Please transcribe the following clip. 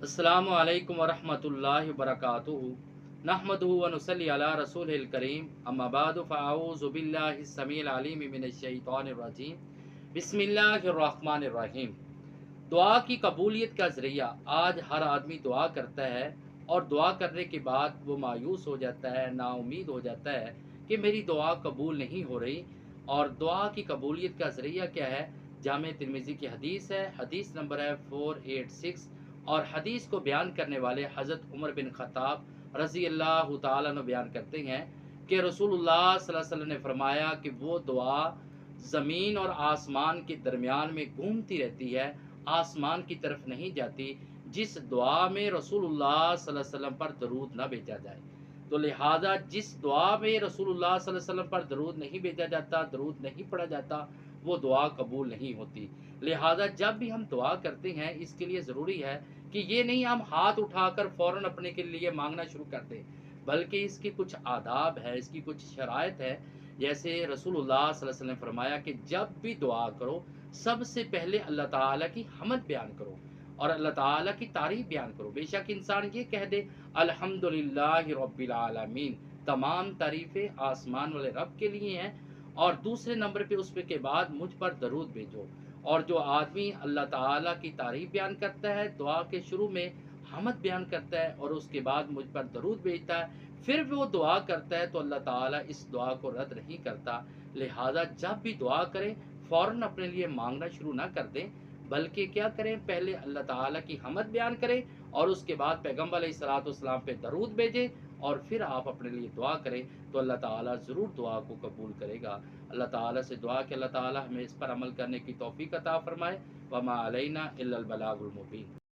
अस्सलामु अलैकुम वरहमतुल्लाहि वबरकातुहू नहमदुहु व नुसल्ली अला रसूलिल करीम अम्मा बादु फ़अऊज़ु बिल्लाहि समील अलीम मिनश शैतानिर रजीम बिस्मिल्लाहिर रहमानिर रहीम। दुआ की कबूलियत का ज़रिया। आज हर आदमी दुआ करता है और दुआ करने के बाद वो मायूस हो जाता है, नाउमीद हो जाता है कि मेरी दुआ कबूल नहीं हो रही। और दुआ की कबूलियत का ज़रिया क्या है? जामे तिरमिज़ी की हदीस है, हदीस नंबर है 486। और हदीस को बयान करने वाले हज़रत उमर बिन ख़त्ताब रज़ी अल्लाह ताला अन्हु बयान करते हैं कि रसूलुल्लाह सल्लल्लाहु अलैहि वसल्लम ने फरमाया कि वो दुआ ज़मीन और आसमान के दरमियान में घूमती रहती है, आसमान की तरफ नहीं जाती, जिस दुआ में रसूलुल्लाह सल्लल्लाहु अलैहि वसल्लम पर दरूद न भेजा जाए। तो लिहाजा जिस दुआ में रसूलुल्लाह सल्लल्लाहु अलैहि वसल्लम पर दरूद नहीं भेजा जाता, दरूद नहीं पढ़ा जाता, वो दुआ कबूल नहीं होती। लिहाजा जब भी हम दुआ करते हैं, इसके लिए ज़रूरी है कि ये नहीं हम हाथ उठाकर फ़ौरन अपने के लिए मांगना शुरू कर दें, बल्कि इसकी कुछ आदाब है, इसकी कुछ शराइत है। जैसे रसूलुल्लाह सल्लल्लाहु अलैहि वसल्लम ने फरमाया कि जब भी दुआ करो, सबसे पहले अल्लाह ताला की हमद बयान करो और अल्लाह ताला की तारीफ बयान करो। बेशक इंसान ये कह दे अल्हम्दुलिल्लाहि रब्बिल आलमीन, तमाम तारीफ़ें आसमान वाले रब के लिए हैं, और दूसरे नंबर पे उस पे के बाद मुझ पर दरूद भेजो। और जो आदमी अल्लाह ताला की तारीफ बयान करता है, दुआ के शुरू में हमद बयान करता है और उसके बाद मुझ पर दरूद भेजता है, फिर वो दुआ करता है, तो अल्लाह ताला इस दुआ को रद्द नहीं करता। लिहाजा जब भी दुआ करें, फ़ौरन अपने लिए मांगना शुरू ना कर दें, बल्कि क्या करें, पहले अल्लाह ताला की हमद बयान करें और उसके बाद पैगम्बर अलैहिस्सलाम पे दरूद भेजें और फिर आप अपने लिए दुआ करें, तो अल्लाह ताला ज़रूर दुआ को कबूल करेगा। अल्लाह ताला से दुआ कि अल्लाह ताला हमें इस पर अमल करने की तौफ़ीक़ अता फ़रमाए। वमा अलैना इल्लल बलागुल मुबीन।